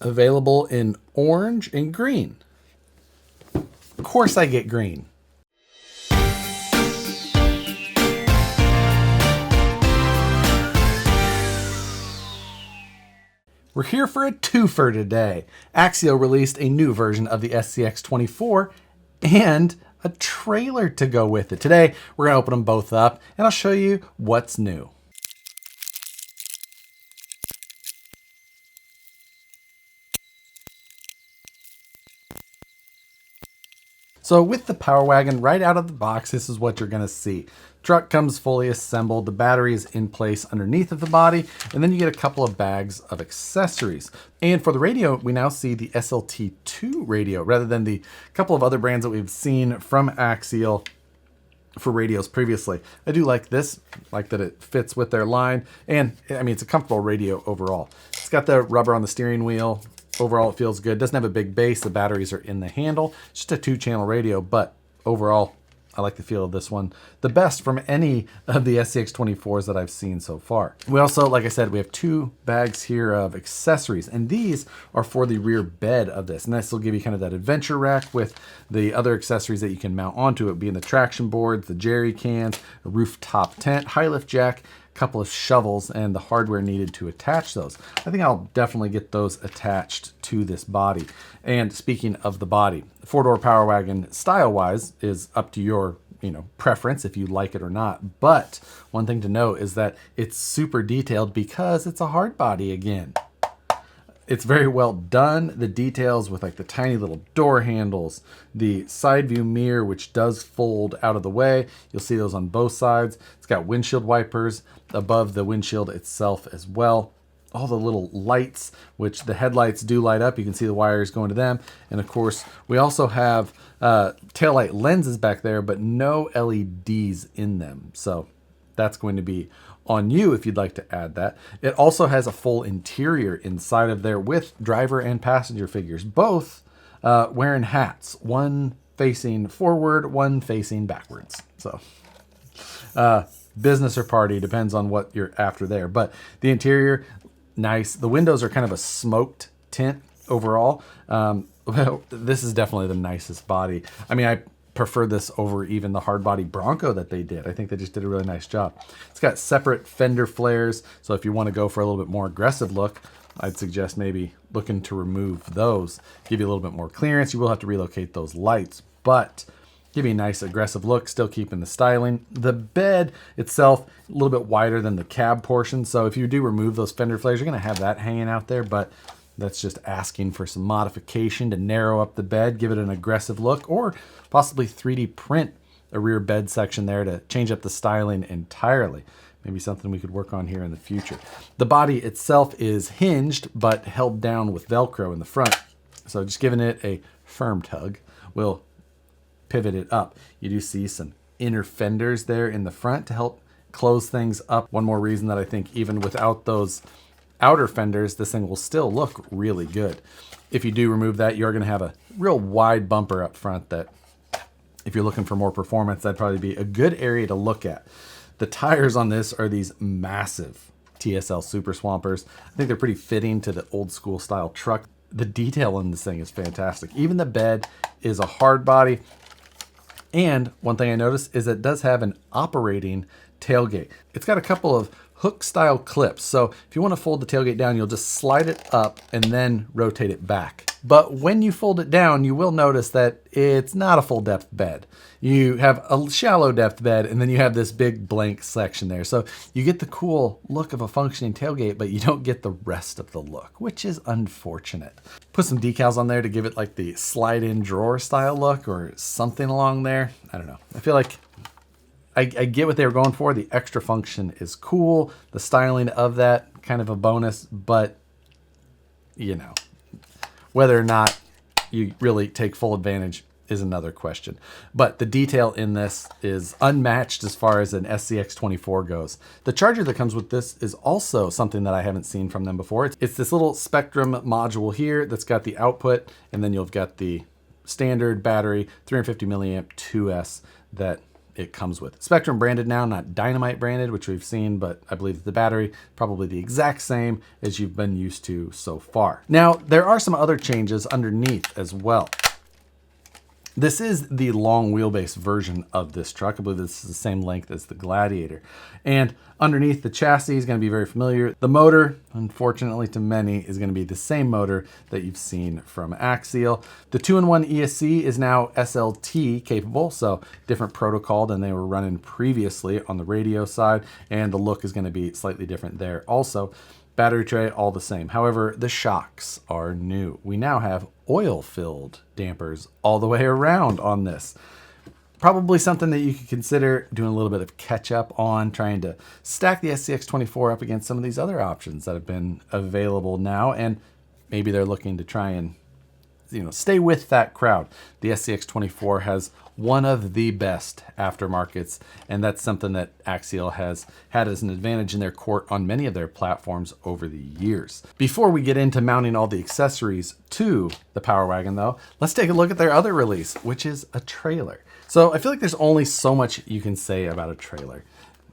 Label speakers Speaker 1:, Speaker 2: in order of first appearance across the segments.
Speaker 1: Available in orange and green. Of course I get green. We're here for a twofer today. Axial released a new version of the SCX24 and a trailer to go with it. Today, we're gonna open them both up and I'll show you what's new. So with the Power Wagon right out of the box, this is what you're gonna see. Truck comes fully assembled, the battery is in place underneath of the body, and then you get a couple of bags of accessories. And for the radio, we now see the SLT2 radio rather than the couple of other brands that we've seen from Axial for radios previously. I do like this, like that it fits with their line, and I mean, it's a comfortable radio overall. It's got the rubber on the steering wheel. Overall, it feels good. Doesn't have a big bass. The batteries are in the handle. It's just a 2-channel radio, but overall, I like the feel of this one. The best from any of the SCX24s that I've seen so far. We also, like I said, we have 2 bags here of accessories, and these are for the rear bed of this. And this will give you kind of that adventure rack with the other accessories that you can mount onto it, being the traction boards, the jerry cans, a rooftop tent, high lift jack, couple of shovels, and the hardware needed to attach those. I think I'll definitely get those attached to this body. And speaking of the body, 4-door Power Wagon style-wise is up to your preference if you like it or not. But one thing to note is that it's super detailed because it's a hard body again. It's very well done. The details with like the tiny little door handles, the side view mirror, which does fold out of the way. You'll see those on both sides. It's got windshield wipers above the windshield itself as well. All the little lights, which the headlights do light up. You can see the wires going to them. And of course, we also have taillight lenses back there, but no LEDs in them. So that's going to be on you if you'd like to add that. It also has a full interior inside of there with driver and passenger figures, both wearing hats, one facing forward, one facing backwards. So business or party, depends on what you're after there. But the interior, nice. The windows are kind of a smoked tint overall. Well, this is definitely the nicest body. I mean, I prefer this over even the hard body Bronco that they did. I think they just did a really nice job. It's got separate fender flares, so if you want to go for a little bit more aggressive look, I'd suggest maybe looking to remove those, give you a little bit more clearance. You will have to relocate those lights, but give you a nice aggressive look, still keeping the styling. The bed itself, a little bit wider than the cab portion, so if you do remove those fender flares, you're going to have that hanging out there, but that's just asking for some modification to narrow up the bed, give it an aggressive look, or possibly 3D print a rear bed section there to change up the styling entirely. Maybe something we could work on here in the future. The body itself is hinged, but held down with Velcro in the front. So just giving it a firm tug will pivot it up. You do see some inner fenders there in the front to help close things up. One more reason that I think even without those outer fenders, this thing will still look really good. If you do remove that, you're going to have a real wide bumper up front that, if you're looking for more performance, that'd probably be a good area to look at. The tires on this are these massive TSL Super Swampers. I think they're pretty fitting to the old school style truck. The detail in this thing is fantastic. Even the bed is a hard body. And one thing I noticed is it does have an operating tailgate. It's got a couple of hook style clips. So if you want to fold the tailgate down, you'll just slide it up and then rotate it back. But when you fold it down, you will notice that it's not a full depth bed. You have a shallow depth bed, and then you have this big blank section there. So you get the cool look of a functioning tailgate, but you don't get the rest of the look, which is unfortunate. Put some decals on there to give it like the slide in drawer style look or something along there. I don't know. I feel like I get what they were going for. The extra function is cool. The styling of that, kind of a bonus, but whether or not you really take full advantage is another question. But the detail in this is unmatched as far as an SCX24 goes. The charger that comes with this is also something that I haven't seen from them before. It's this little Spectrum module here that's got the output, and then you've got the standard battery, 350 milliamp 2S that it comes with. Spectrum branded now, not Dynamite branded, which we've seen, but I believe that the battery probably the exact same as you've been used to so far. Now, there are some other changes underneath as well. This is the long wheelbase version of this truck. I believe this is the same length as the Gladiator. And underneath the chassis is going to be very familiar. The motor, unfortunately to many, is going to be the same motor that you've seen from Axial. The 2-in-1 ESC is now SLT capable, so different protocol than they were running previously on the radio side, and the look is going to be slightly different there also. Battery tray, all the same. However, the shocks are new. We now have oil-filled dampers all the way around on this. Probably something that you could consider doing a little bit of catch-up on, trying to stack the SCX24 up against some of these other options that have been available now, and maybe they're looking to try and stay with that crowd. The SCX24 has one of the best aftermarkets, and that's something that Axial has had as an advantage in their court on many of their platforms over the years. Before we get into mounting all the accessories to the Power Wagon though, let's take a look at their other release, which is a trailer. So I feel like there's only so much you can say about a trailer.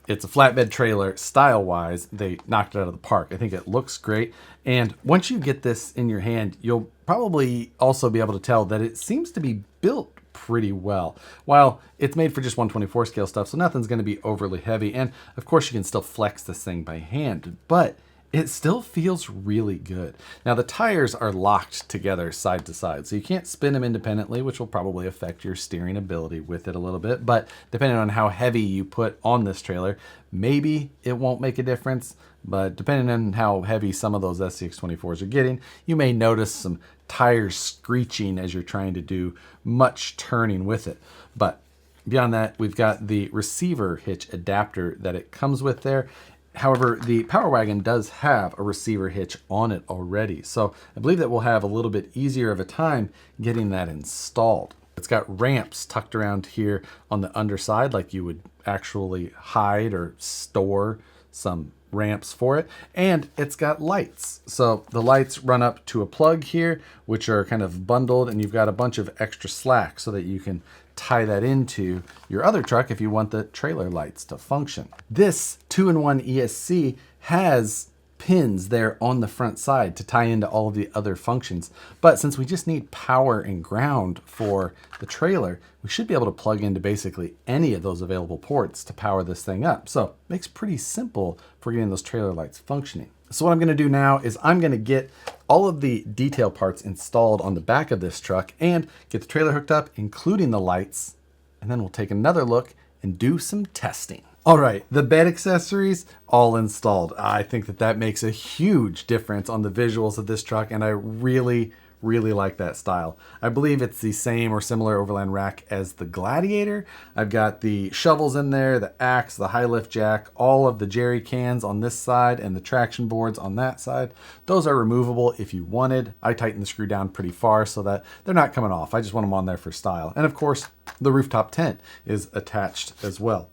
Speaker 1: It's a flatbed trailer. Style-wise, they knocked it out of the park. I think it looks great. And once you get this in your hand, you'll probably also be able to tell that it seems to be built pretty well. While it's made for just 124 scale stuff, so nothing's going to be overly heavy. And of course, you can still flex this thing by hand, but it still feels really good. Now the tires are locked together side to side, so you can't spin them independently, which will probably affect your steering ability with it a little bit. But depending on how heavy you put on this trailer, maybe it won't make a difference. But depending on how heavy some of those SCX24s are getting, you may notice some tires screeching as you're trying to do much turning with it. But beyond that, we've got the receiver hitch adapter that it comes with there. However, the Power Wagon does have a receiver hitch on it already, so I believe that we'll have a little bit easier of a time getting that installed. It's got ramps tucked around here on the underside, like you would actually hide or store some ramps for it, and it's got lights. So the lights run up to a plug here, which are kind of bundled, and you've got a bunch of extra slack so that you can tie that into your other truck if you want the trailer lights to function. This 2-in-1 ESC has pins there on the front side to tie into all of the other functions. But since we just need power and ground for the trailer, we should be able to plug into basically any of those available ports to power this thing up. So it makes it pretty simple for getting those trailer lights functioning. So what I'm going to do now is I'm going to get all of the detail parts installed on the back of this truck and get the trailer hooked up, including the lights, and then we'll take another look and do some testing. All right, the bed accessories all installed. I think that makes a huge difference on the visuals of this truck, and I really like that style. I believe it's the same or similar overland rack as the Gladiator. I've got the shovels in there, the axe, the high lift jack, all of the jerry cans on this side and the traction boards on that side. Those are removable if you wanted. I tighten the screw down pretty far so that they're not coming off. I just want them on there for style. And of course, the rooftop tent is attached as well.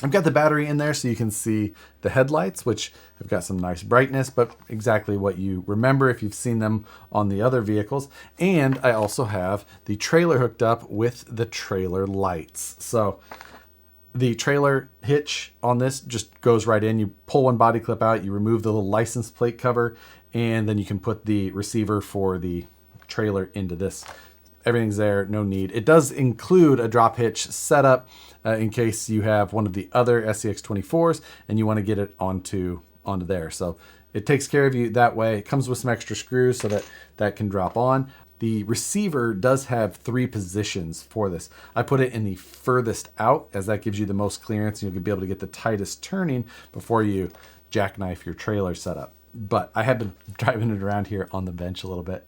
Speaker 1: I've got the battery in there so you can see the headlights, which have got some nice brightness, but exactly what you remember if you've seen them on the other vehicles. And I also have the trailer hooked up with the trailer lights. So the trailer hitch on this just goes right in. You pull one body clip out, you remove the little license plate cover, and then you can put the receiver for the trailer into this. Everything's there, no need. It does include a drop hitch setup in case you have one of the other SCX24s and you want to get it onto there. So it takes care of you that way. It comes with some extra screws so that can drop on. The receiver does have 3 positions for this. I put it in the furthest out as that gives you the most clearance and you'll be able to get the tightest turning before you jackknife your trailer setup. But I have been driving it around here on the bench a little bit,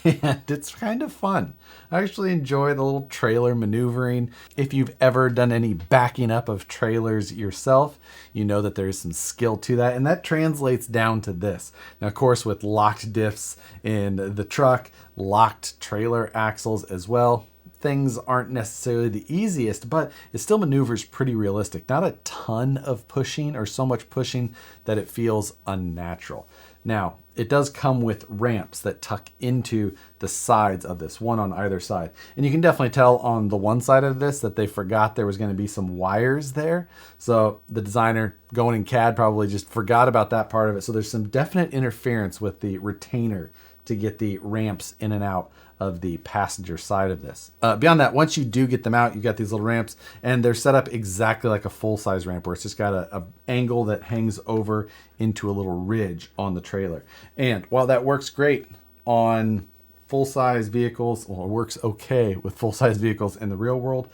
Speaker 1: and it's kind of fun. I actually enjoy the little trailer maneuvering. If you've ever done any backing up of trailers yourself, you know that there's some skill to that, and that translates down to this. Now, of course, with locked diffs in the truck, locked trailer axles as well, things aren't necessarily the easiest, but it still maneuvers pretty realistic. Not a ton of pushing or so much pushing that it feels unnatural. Now, it does come with ramps that tuck into the sides of this, one on either side. And you can definitely tell on the one side of this that they forgot there was going to be some wires there. So the designer going in CAD probably just forgot about that part of it. So there's some definite interference with the retainer to get the ramps in and out of the passenger side of this. Beyond that, once you do get them out, you got these little ramps, and they're set up exactly like a full-size ramp, where it's just got a angle that hangs over into a little ridge on the trailer. And while that works great on full-size vehicles, or works okay with full-size vehicles in the real world,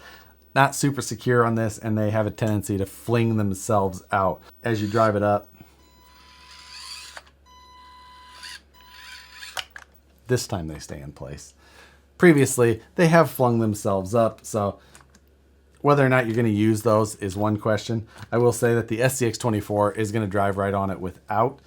Speaker 1: not super secure on this, and they have a tendency to fling themselves out as you drive it up. This time they stay in place. Previously, they have flung themselves up, so whether or not you're going to use those is one question. I will say that the SCX24 is going to drive right on it without.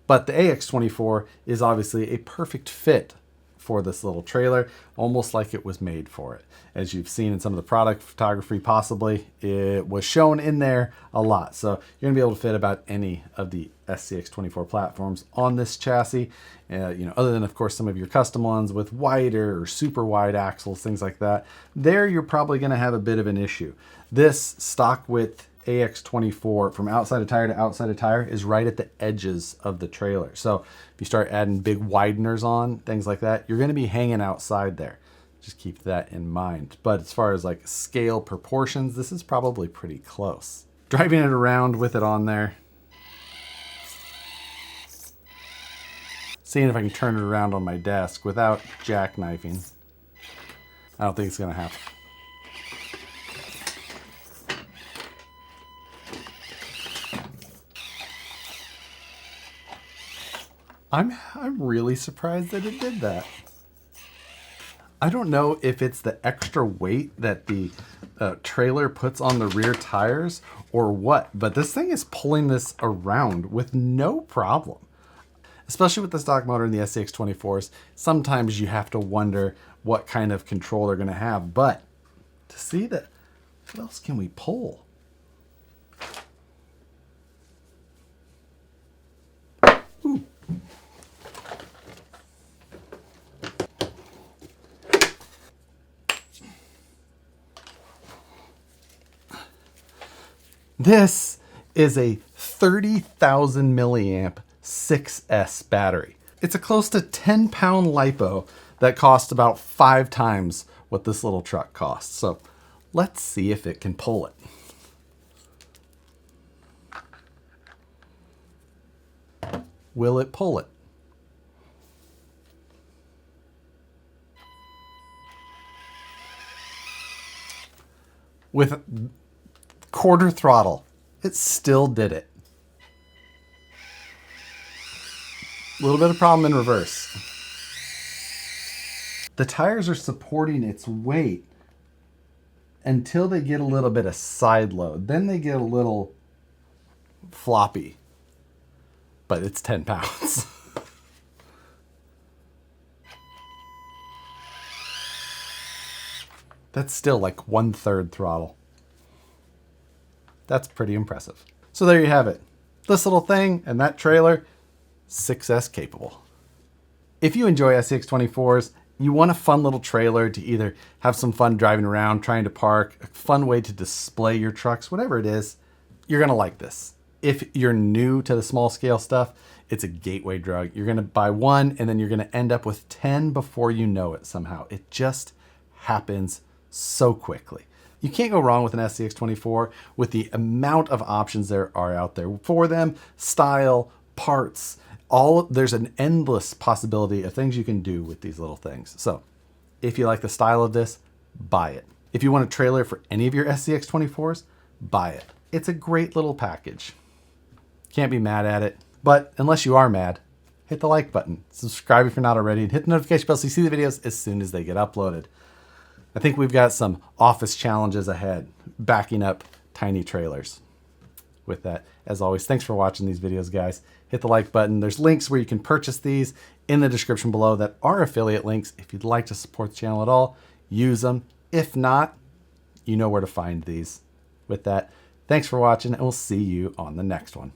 Speaker 1: But the AX24 is obviously a perfect fit for this little trailer, almost like it was made for it. As you've seen in some of the product photography, possibly, it was shown in there a lot. So you're gonna be able to fit about any of the SCX24 platforms on this chassis. Other than, of course, some of your custom ones with wider or super wide axles, things like that. There, you're probably gonna have a bit of an issue. This stock width AX24 from outside of tire to outside of tire is right at the edges of the trailer. So if you start adding big wideners on, things like that, you're going to be hanging outside there. Just keep that in mind. But as far as like scale proportions, this is probably pretty close. Driving it around with it on there. Seeing if I can turn it around on my desk without jackknifing. I don't think it's going to happen. I'm really surprised that it did that. I don't know if it's the extra weight that the trailer puts on the rear tires or what, but this thing is pulling this around with no problem. Especially with the stock motor in the SCX24s, sometimes you have to wonder what kind of control they're going to have. But to see that, what else can we pull? Ooh. This is a 30,000 milliamp 6S battery. It's a close to 10-pound LiPo that costs about 5 times what this little truck costs. So let's see if it can pull it. Will it pull it? With quarter throttle, it still did it. A little bit of problem in reverse. The tires are supporting its weight until they get a little bit of side load. Then they get a little floppy, but it's 10 pounds. That's still like 1/3 throttle. That's pretty impressive. So there you have it. This little thing and that trailer, 6S capable. If you enjoy SCX24s, you want a fun little trailer to either have some fun driving around, trying to park, a fun way to display your trucks, whatever it is, you're gonna like this. If you're new to the small scale stuff, it's a gateway drug. You're gonna buy one and then you're gonna end up with 10 before you know it somehow. It just happens so quickly. You can't go wrong with an SCX24 with the amount of options there are out there for them, style, parts, there's an endless possibility of things you can do with these little things. So if you like the style of this, buy it. If you want a trailer for any of your SCX24s, buy it. It's a great little package. Can't be mad at it, but unless you are mad, hit the like button, subscribe if you're not already, and hit the notification bell so you see the videos as soon as they get uploaded. I think we've got some office challenges ahead, backing up tiny trailers. With that, as always, thanks for watching these videos, guys. Hit the like button. There's links where you can purchase these in the description below that are affiliate links. If you'd like to support the channel at all, use them. If not, you know where to find these. With that, Thanks for watching, and we'll see you on the next one.